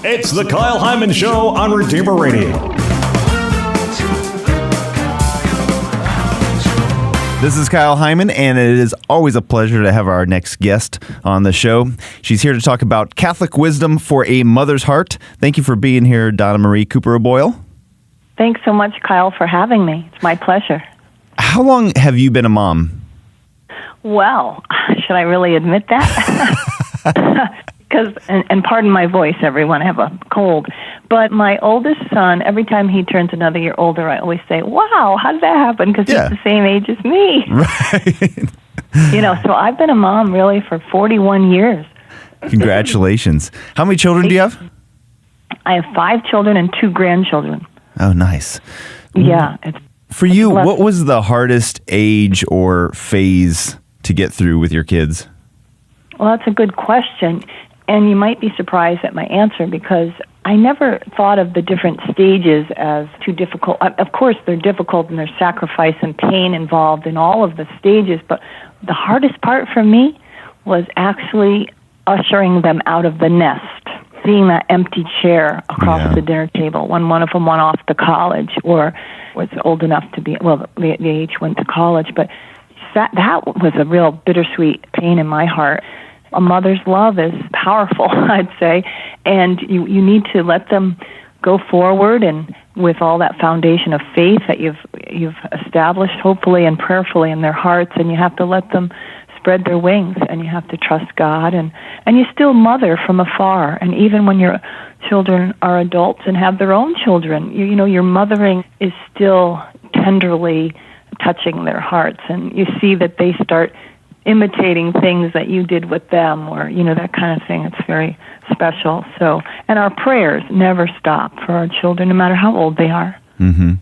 It's the Kyle Hyman Show on Redeemer Radio. This is Kyle Hyman, and it is always a pleasure to have our next guest on the show. She's here to talk about Catholic wisdom for a mother's heart. Thank you for being here, Donna-Marie Cooper O'Boyle. Thanks so much, Kyle, for having me. It's my pleasure. How long have you been a mom? Well, should I really admit that? Because, and pardon my voice, everyone, I have a cold. But my oldest son, every time he turns another year older, I always say, wow, how did that happen? Because he's the same age as me. Right. So I've been a mom really for 41 years. Congratulations. How many children do you have? I have 5 children and 2 grandchildren. Oh, nice. Yeah. For you, what was the hardest age or phase to get through with your kids? Well, that's a good question. And you might be surprised at my answer because I never thought of the different stages as too difficult. Of course, they're difficult and there's sacrifice and pain involved in all of the stages. But the hardest part for me was actually ushering them out of the nest, seeing that empty chair across the dinner table when one of them went off to college or was old enough to be, well, the age went to college. But that was a real bittersweet pain in my heart. A mother's love is powerful, I'd say, and you need to let them go forward and with all that foundation of faith that you've established, hopefully and prayerfully in their hearts, and you have to let them spread their wings, and you have to trust God, and you still mother from afar, and even when your children are adults and have their own children, your mothering is still tenderly touching their hearts, and you see that they start imitating things that you did with them or, that kind of thing. It's very special. So, and our prayers never stop for our children, no matter how old they are. Mm-hmm.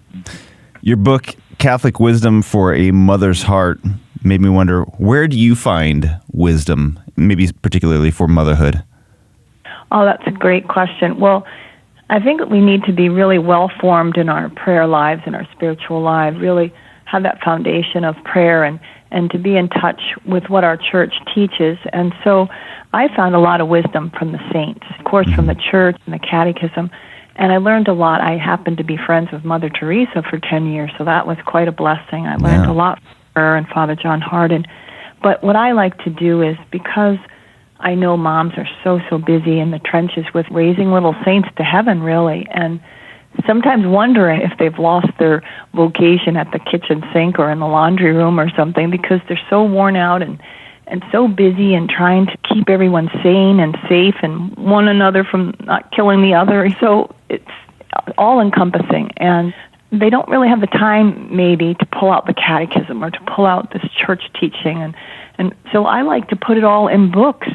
Your book, Catholic Wisdom for a Mother's Heart, made me wonder, where do you find wisdom, maybe particularly for motherhood? Oh, that's a great question. Well, I think we need to be really well-formed in our prayer lives and our spiritual lives, really have that foundation of prayer and to be in touch with what our church teaches. And so I found a lot of wisdom from the saints, of course, from the church and the catechism. And I learned a lot. I happened to be friends with Mother Teresa for 10 years, so that was quite a blessing. I learned a lot from her and Father John Hardin. But what I like to do is, because I know moms are so busy in the trenches with raising little saints to heaven, really, and sometimes wondering if they've lost their vocation at the kitchen sink or in the laundry room or something, because they're so worn out and so busy and trying to keep everyone sane and safe and one another from not killing the other. So it's all-encompassing, and they don't really have the time maybe to pull out the catechism or to pull out this church teaching. And so I like to put it all in books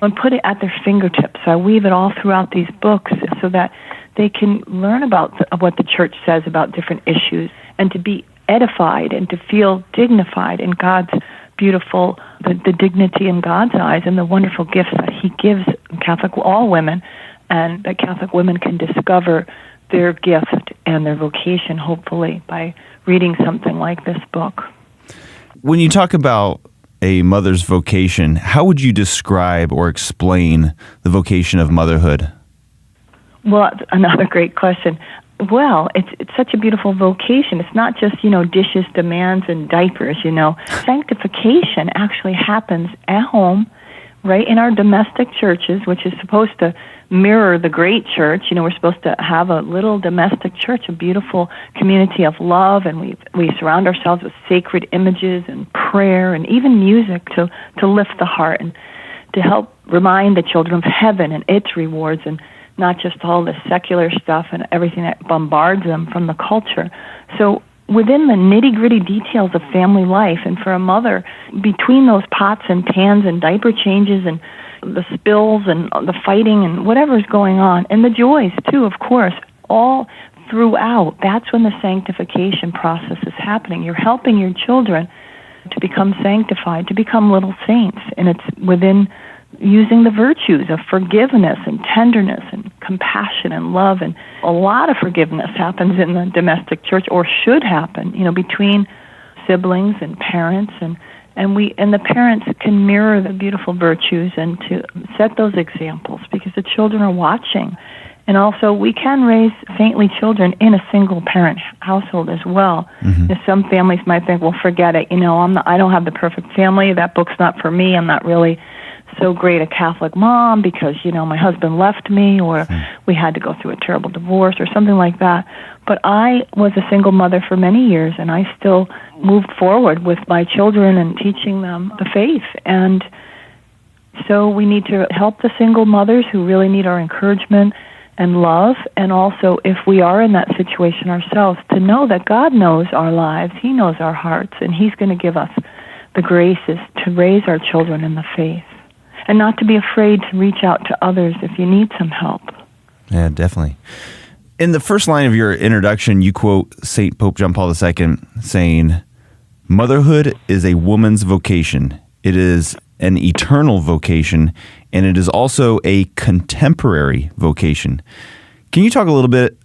and put it at their fingertips. I weave it all throughout these books so that they can learn about what the church says about different issues and to be edified and to feel dignified in God's beautiful, the dignity in God's eyes and the wonderful gifts that He gives all women, and that Catholic women can discover their gift and their vocation, hopefully, by reading something like this book. When you talk about a mother's vocation, how would you describe or explain the vocation of motherhood? Well, another great question. Well, it's such a beautiful vocation. It's not just, dishes, demands, and diapers, Sanctification actually happens at home, right, in our domestic churches, which is supposed to mirror the great church. We're supposed to have a little domestic church, a beautiful community of love, and we surround ourselves with sacred images and prayer and even music to lift the heart and to help remind the children of heaven and its rewards, and not just all the secular stuff and everything that bombards them from the culture. So within the nitty-gritty details of family life, and for a mother, between those pots and pans and diaper changes and the spills and the fighting and whatever's going on, and the joys too, of course, all throughout, that's when the sanctification process is happening. You're helping your children to become sanctified, to become little saints, and it's within using the virtues of forgiveness and tenderness and compassion and love. And a lot of forgiveness happens in the domestic church, or should happen, between siblings and parents, and the parents can mirror the beautiful virtues and to set those examples, because the children are watching. And also, we can raise saintly children in a single-parent household as well. Some families might think, well, forget it. I don't have the perfect family. That book's not for me. I'm not really so great a Catholic mom because, my husband left me, or we had to go through a terrible divorce or something like that. But I was a single mother for many years, and I still moved forward with my children and teaching them the faith. And so we need to help the single mothers who really need our encouragement and love, and also, if we are in that situation ourselves, to know that God knows our lives, He knows our hearts, and He's going to give us the graces to raise our children in the faith, and not to be afraid to reach out to others if you need some help. Yeah, definitely. In the first line of your introduction, you quote St. Pope John Paul II saying, "Motherhood is a woman's vocation. It is an eternal vocation, and it is also a contemporary vocation." Can you talk a little bit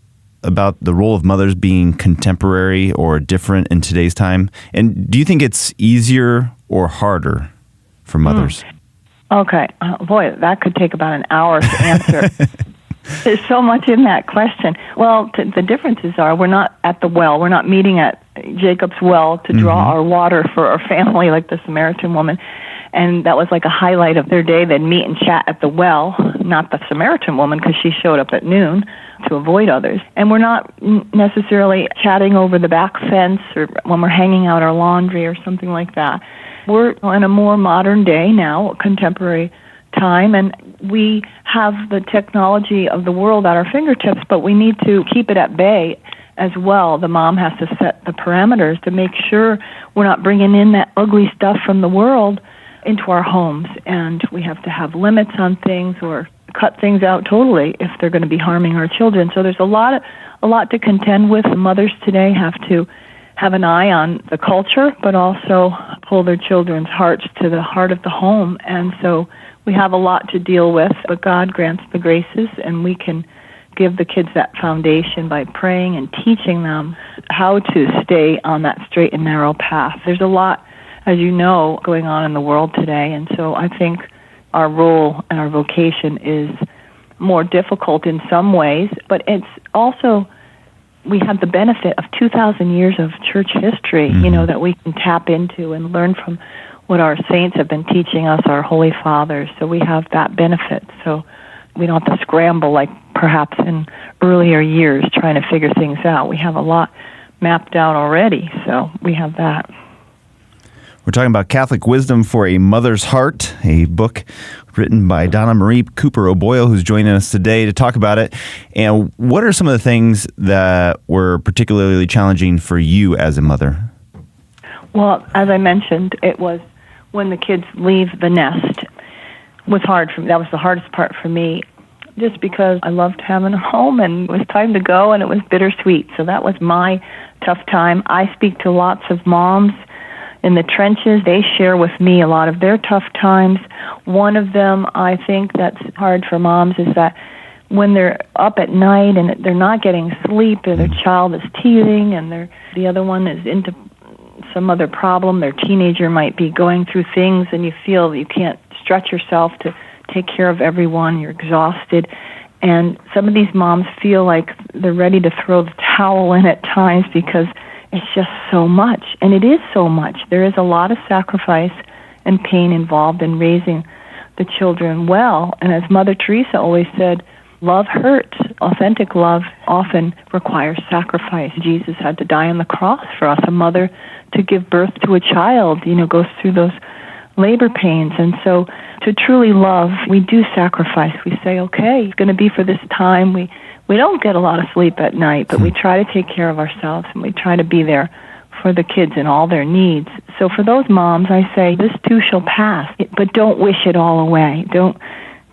about the role of mothers being contemporary or different in today's time? And do you think it's easier or harder for mothers? Okay. Boy, that could take about an hour to answer. There's so much in that question. Well, the differences are we're not at the well. We're not meeting at Jacob's well to draw our water for our family like the Samaritan woman. And that was like a highlight of their day. They'd meet and chat at the well, not the Samaritan woman, because she showed up at noon to avoid others. And we're not necessarily chatting over the back fence or when we're hanging out our laundry or something like that. We're in a more modern day now, contemporary time, and we have the technology of the world at our fingertips, but we need to keep it at bay as well. The mom has to set the parameters to make sure we're not bringing in that ugly stuff from the world into our homes, and we have to have limits on things or cut things out totally if they're going to be harming our children. So there's a lot to contend with. Mothers today have to have an eye on the culture, but also pull their children's hearts to the heart of the home. And so we have a lot to deal with, but God grants the graces, and we can give the kids that foundation by praying and teaching them how to stay on that straight and narrow path. There's a lot, as you know, going on in the world today, and so I think our role and our vocation is more difficult in some ways, but it's also, we have the benefit of 2,000 years of church history, that we can tap into and learn from what our saints have been teaching us, our Holy Fathers. So we have that benefit. So we don't have to scramble like perhaps in earlier years trying to figure things out. We have a lot mapped out already, so we have that. We're talking about Catholic Wisdom for a Mother's Heart, a book written by Donna-Marie Cooper O'Boyle, who's joining us today to talk about it. And what are some of the things that were particularly challenging for you as a mother? Well, as I mentioned, it was when the kids leave the nest. It was hard for me. That was the hardest part for me, just because I loved having a home and it was time to go, and it was bittersweet. So that was my tough time. I speak to lots of moms in the trenches. They share with me a lot of their tough times. One of them, I think that's hard for moms, is that when they're up at night and they're not getting sleep, or their child is teething, and the other one is into some other problem. Their teenager might be going through things, and you feel you can't stretch yourself to take care of everyone. You're exhausted. And some of these moms feel like they're ready to throw the towel in at times because it's just so much. And it is so much. There is a lot of sacrifice and pain involved in raising the children well. And as Mother Teresa always said, love hurts. Authentic love often requires sacrifice. Jesus had to die on the cross for us. A mother to give birth to a child, goes through those labor pains. And so to truly love, we do sacrifice. We say, okay, it's going to be for this time. We don't get a lot of sleep at night, but we try to take care of ourselves, and we try to be there for the kids and all their needs. So for those moms, I say, this too shall pass, but don't wish it all away.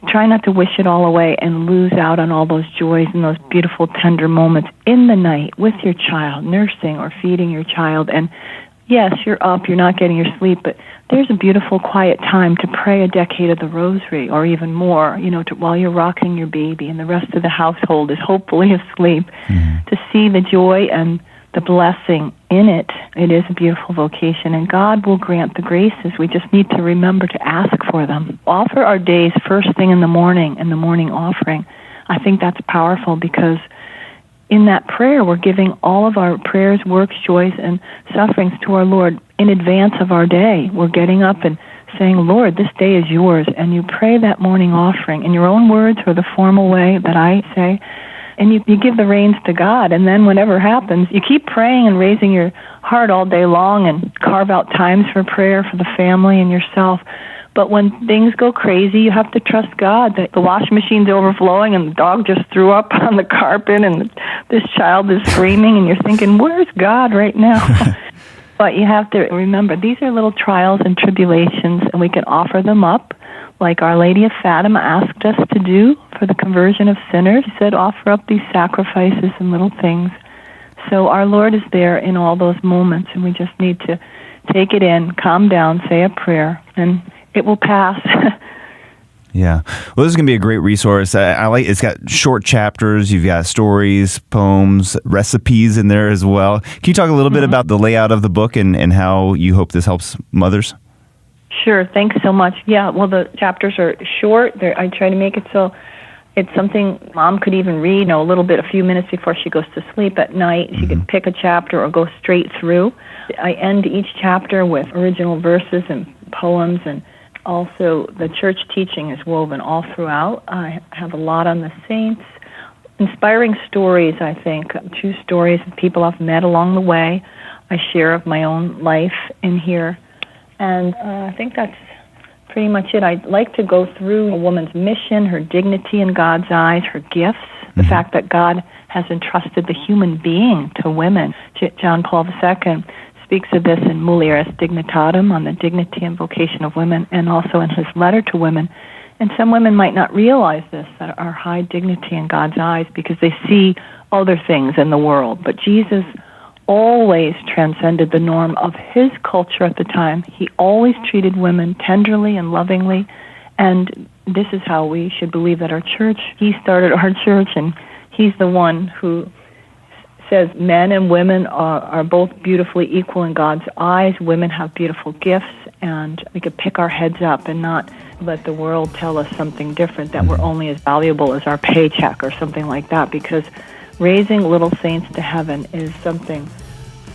Try not to wish it all away and lose out on all those joys and those beautiful, tender moments in the night with your child, nursing or feeding your child. And yes, you're up, you're not getting your sleep, but there's a beautiful, quiet time to pray a decade of the rosary, or even more, while you're rocking your baby and the rest of the household is hopefully asleep, to see the joy and the blessing in it. It is a beautiful vocation, and God will grant the graces. We just need to remember to ask for them. Offer our days first thing in the morning offering. I think that's powerful because in that prayer, we're giving all of our prayers, works, joys, and sufferings to our Lord in advance of our day. We're getting up and saying, Lord, this day is yours, and you pray that morning offering in your own words or the formal way that I say, and you give the reins to God, and then whatever happens, you keep praying and raising your heart all day long and carve out times for prayer for the family and yourself. But when things go crazy, you have to trust God that the washing machine's overflowing and the dog just threw up on the carpet and this child is screaming and you're thinking, where's God right now? But you have to remember, these are little trials and tribulations, and we can offer them up like Our Lady of Fatima asked us to do for the conversion of sinners. She said, offer up these sacrifices and little things. So our Lord is there in all those moments, and we just need to take it in, calm down, say a prayer, and it will pass. Yeah. Well, this is going to be a great resource. I like it's got short chapters. You've got stories, poems, recipes in there as well. Can you talk a little bit about the layout of the book and how you hope this helps mothers? Sure. Thanks so much. Yeah, well, the chapters are short. I try to make it so it's something Mom could even read, a little bit, a few minutes before she goes to sleep at night. She could pick a chapter or go straight through. I end each chapter with original verses and poems, and also the church teaching is woven all throughout. I have a lot on the saints. Inspiring stories, I think, true stories of people I've met along the way. I share of my own life in here. And I think that's pretty much it. I'd like to go through a woman's mission, her dignity in God's eyes, her gifts, the fact that God has entrusted the human being to women. John Paul II speaks of this in Mulieris Dignitatem, on the dignity and vocation of women, and also in his letter to women. And some women might not realize this, that our high dignity in God's eyes, because they see other things in the world. But Jesus always transcended the norm of his culture at the time. He always treated women tenderly and lovingly, and this is how we should believe that our church, he started our church, and he's the one who says men and women are both beautifully equal in God's eyes. Women have beautiful gifts, and we could pick our heads up and not let the world tell us something different, that we're only as valuable as our paycheck or something like that, because raising little saints to heaven is something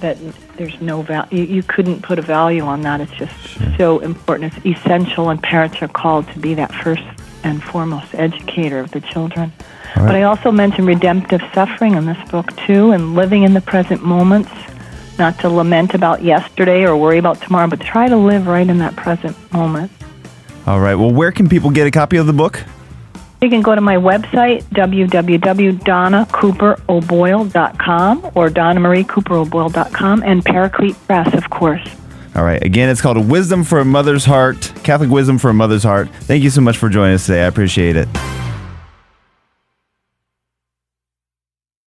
that there's no value. You couldn't put a value on that. It's just so important. It's essential, and parents are called to be that first and foremost educator of the children. Right. But I also mentioned redemptive suffering in this book, too, and living in the present moments, not to lament about yesterday or worry about tomorrow, but try to live right in that present moment. All right. Well, where can people get a copy of the book? You can go to my website, www.DonnaCooperO'Boyle.com or Donna-Marie Cooper O'Boyle.com, and Paraclete Press, of course. All right. Again, it's called Wisdom for a Mother's Heart, Catholic Wisdom for a Mother's Heart. Thank you so much for joining us today. I appreciate it.